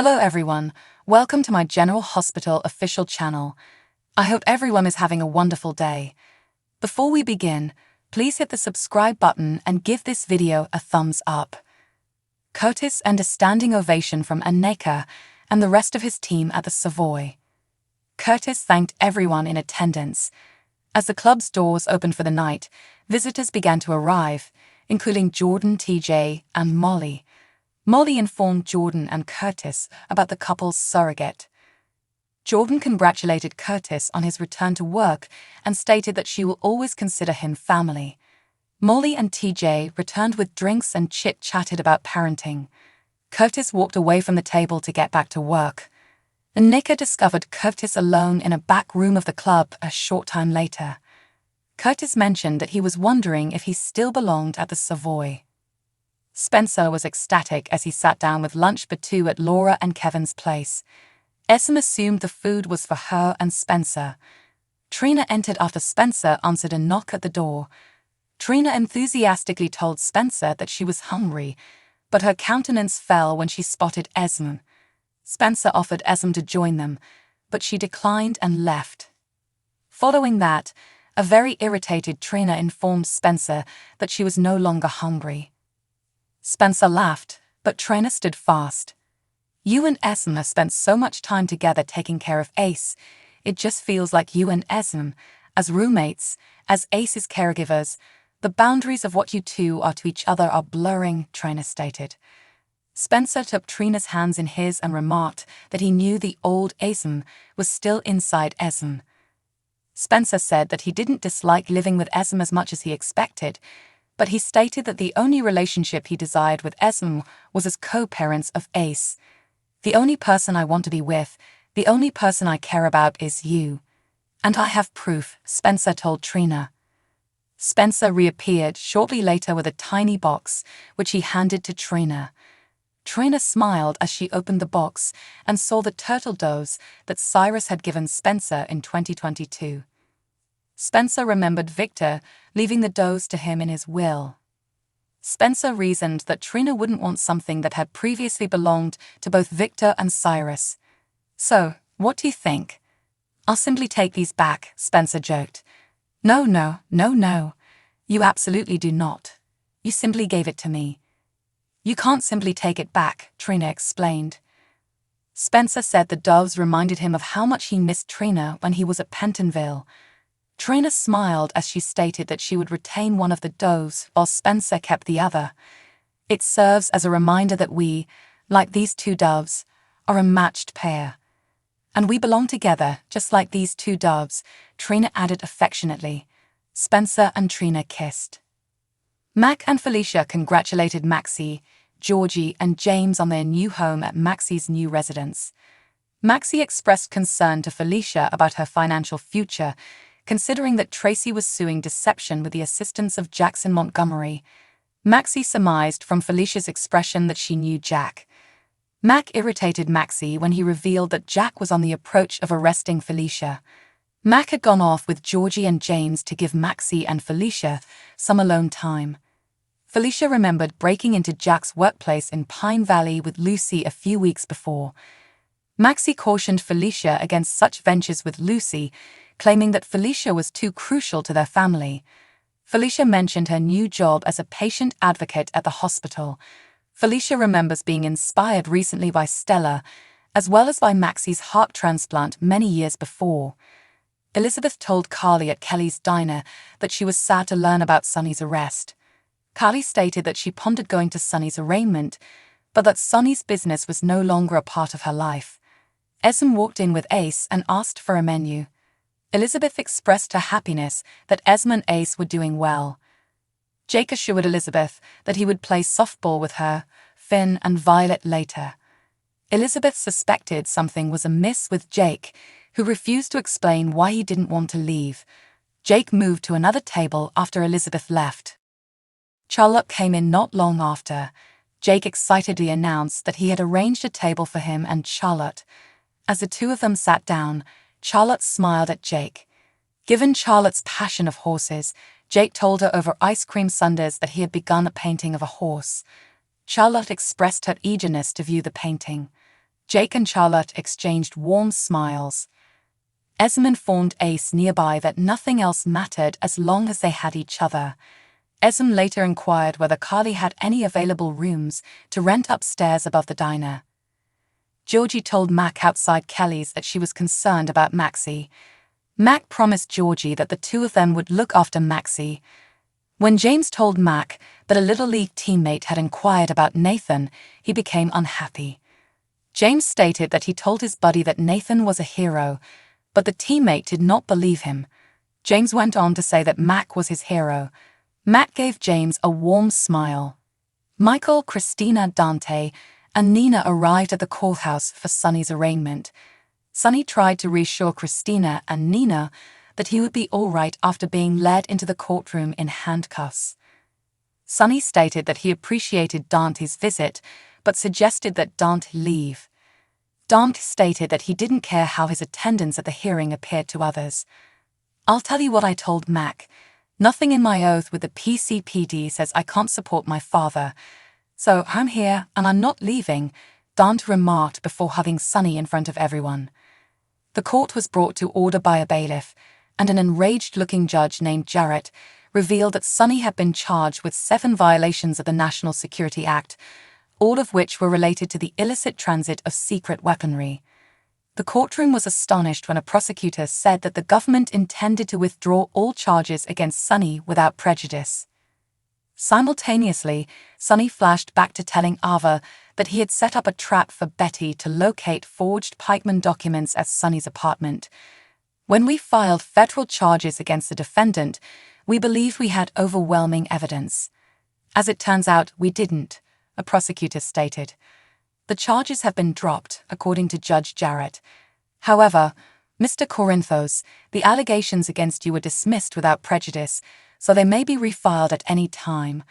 Hello everyone, welcome to my General Hospital official channel. I hope everyone is having a wonderful day. Before we begin, please hit the subscribe button and give this video a thumbs up. Curtis earned a standing ovation from Anneka and the rest of his team at the Savoy. Curtis thanked everyone in attendance. As the club's doors opened for the night, visitors began to arrive, including Jordan, TJ, and Molly. Molly informed Jordan and Curtis about the couple's surrogate. Jordan congratulated Curtis on his return to work and stated that she will always consider him family. Molly and TJ returned with drinks and chit-chatted about parenting. Curtis walked away from the table to get back to work. Anneka discovered Curtis alone in a back room of the club a short time later. Curtis mentioned that he was wondering if he still belonged at the Savoy. Spencer was ecstatic as he sat down with lunch for two at Laura and Kevin's place. Esme assumed the food was for her and Spencer. Trina entered after Spencer answered a knock at the door. Trina enthusiastically told Spencer that she was hungry, but her countenance fell when she spotted Esme. Spencer offered Esme to join them, but she declined and left. Following that, a very irritated Trina informed Spencer that she was no longer hungry. Spencer laughed, but Trina stood fast. You and Esme spent so much time together taking care of Ace. It just feels like you and Esme, as roommates, as Ace's caregivers, the boundaries of what you two are to each other are blurring, Trina stated. Spencer took Trina's hands in his and remarked that he knew the old Esme was still inside Esme. Spencer said that he didn't dislike living with Esme as much as he expected, but he stated that the only relationship he desired with Esme was as co-parents of Ace. The only person I want to be with, the only person I care about is you. And I have proof, Spencer told Trina. Spencer reappeared shortly later with a tiny box, which he handed to Trina. Trina smiled as she opened the box and saw the turtle doves that Cyrus had given Spencer in 2022. Spencer remembered Victor leaving the doves to him in his will. Spencer reasoned that Trina wouldn't want something that had previously belonged to both Victor and Cyrus. So, what do you think? I'll simply take these back, Spencer joked. No. You absolutely do not. You simply gave it to me. You can't simply take it back, Trina explained. Spencer said the doves reminded him of how much he missed Trina when he was at Pentonville. Trina smiled as she stated that she would retain one of the doves while Spencer kept the other. It serves as a reminder that we, like these two doves, are a matched pair. And we belong together, just like these two doves, Trina added affectionately. Spencer and Trina kissed. Mac and Felicia congratulated Maxie, Georgie, and James on their new home at Maxie's new residence. Maxie expressed concern to Felicia about her financial future, considering that Tracy was suing deception with the assistance of Jackson Montgomery. Maxie surmised from Felicia's expression that she knew Jack. Mac irritated Maxie when he revealed that Jack was on the approach of arresting Felicia. Mac had gone off with Georgie and James to give Maxie and Felicia some alone time. Felicia remembered breaking into Jack's workplace in Pine Valley with Lucy a few weeks before. Maxie cautioned Felicia against such ventures with Lucy, claiming that Felicia was too crucial to their family. Felicia mentioned her new job as a patient advocate at the hospital. Felicia remembers being inspired recently by Stella, as well as by Maxie's heart transplant many years before. Elizabeth told Carly at Kelly's diner that she was sad to learn about Sonny's arrest. Carly stated that she pondered going to Sonny's arraignment, but that Sonny's business was no longer a part of her life. Esme walked in with Ace and asked for a menu. Elizabeth expressed her happiness that Esme and Ace were doing well. Jake assured Elizabeth that he would play softball with her, Finn, and Violet later. Elizabeth suspected something was amiss with Jake, who refused to explain why he didn't want to leave. Jake moved to another table after Elizabeth left. Charlotte came in not long after. Jake excitedly announced that he had arranged a table for him and Charlotte. As the two of them sat down, Charlotte smiled at Jake. Given Charlotte's passion of horses, Jake told her over ice cream sundaes that he had begun a painting of a horse. Charlotte expressed her eagerness to view the painting. Jake and Charlotte exchanged warm smiles. Esme informed Ace nearby that nothing else mattered as long as they had each other. Esme later inquired whether Carly had any available rooms to rent upstairs above the diner. Georgie told Mac outside Kelly's that she was concerned about Maxie. Mac promised Georgie that the two of them would look after Maxie. When James told Mac that a Little League teammate had inquired about Nathan, he became unhappy. James stated that he told his buddy that Nathan was a hero, but the teammate did not believe him. James went on to say that Mac was his hero. Mac gave James a warm smile. Michael, Christina, Dante, and Nina arrived at the courthouse for Sonny's arraignment. Sonny tried to reassure Christina and Nina that he would be all right after being led into the courtroom in handcuffs. Sonny stated that he appreciated Dante's visit, but suggested that Dante leave. Dante stated that he didn't care how his attendance at the hearing appeared to others. "I'll tell you what I told Mac. Nothing in my oath with the PCPD says I can't support my father. So I'm here and I'm not leaving," Dante remarked before hugging Sonny in front of everyone. The court was brought to order by a bailiff, and an enraged-looking judge named Jarrett revealed that Sonny had been charged with 7 violations of the National Security Act, all of which were related to the illicit transit of secret weaponry. The courtroom was astonished when a prosecutor said that the government intended to withdraw all charges against Sonny without prejudice. Simultaneously, Sonny flashed back to telling Ava that he had set up a trap for Betty to locate forged pikeman documents at Sonny's apartment. "When we filed federal charges against the defendant, we believed we had overwhelming evidence. As it turns out, we didn't," a prosecutor stated. "The charges have been dropped, according to Judge Jarrett. However, Mr. Corinthos, the allegations against you were dismissed without prejudice, so they may be refiled at any time.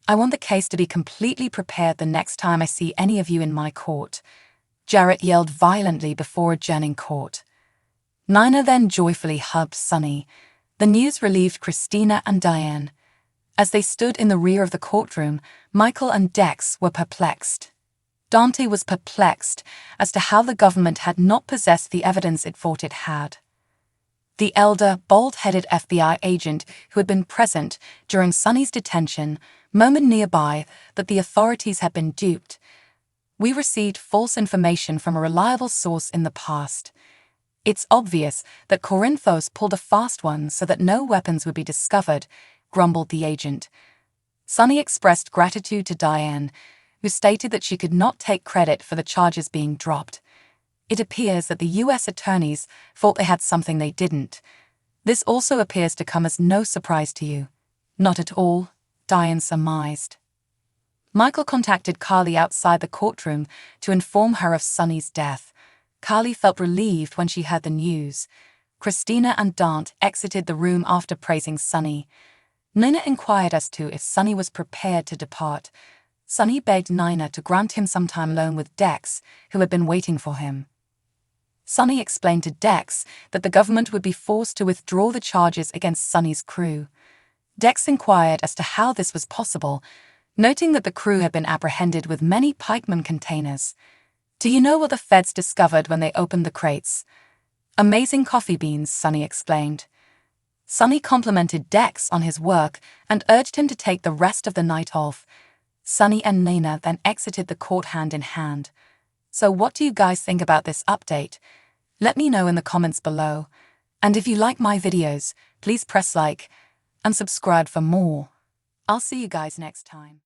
I want the case to be completely prepared the next time I see any of you in my court," Jarrett yelled violently before adjourning court. Nina then joyfully hugged Sonny. The news relieved Christina and Diane. As they stood in the rear of the courtroom, Michael and Dex were perplexed. Dante was perplexed as to how the government had not possessed the evidence it thought it had. The elder, bald-headed FBI agent who had been present during Sonny's detention murmured nearby that the authorities had been duped. "We received false information from a reliable source in the past. It's obvious that Corinthos pulled a fast one so that no weapons would be discovered," grumbled the agent. Sonny expressed gratitude to Diane, who stated that she could not take credit for the charges being dropped. "It appears that the U.S. attorneys thought they had something they didn't. This also appears to come as no surprise to you." "Not at all," Diane surmised. Michael contacted Carly outside the courtroom to inform her of Sonny's death. Carly felt relieved when she heard the news. Christina and Dante exited the room after praising Sonny. Nina inquired as to if Sonny was prepared to depart. Sonny begged Nina to grant him some time alone with Dex, who had been waiting for him. Sonny explained to Dex that the government would be forced to withdraw the charges against Sonny's crew. Dex inquired as to how this was possible, noting that the crew had been apprehended with many pikeman containers. "Do you know what the feds discovered when they opened the crates?" "Amazing coffee beans," Sonny explained. Sonny complimented Dex on his work and urged him to take the rest of the night off. Sonny and Nina then exited the court hand in hand. "So what do you guys think about this update? Let me know in the comments below. And if you like my videos, please press like and subscribe for more. I'll see you guys next time.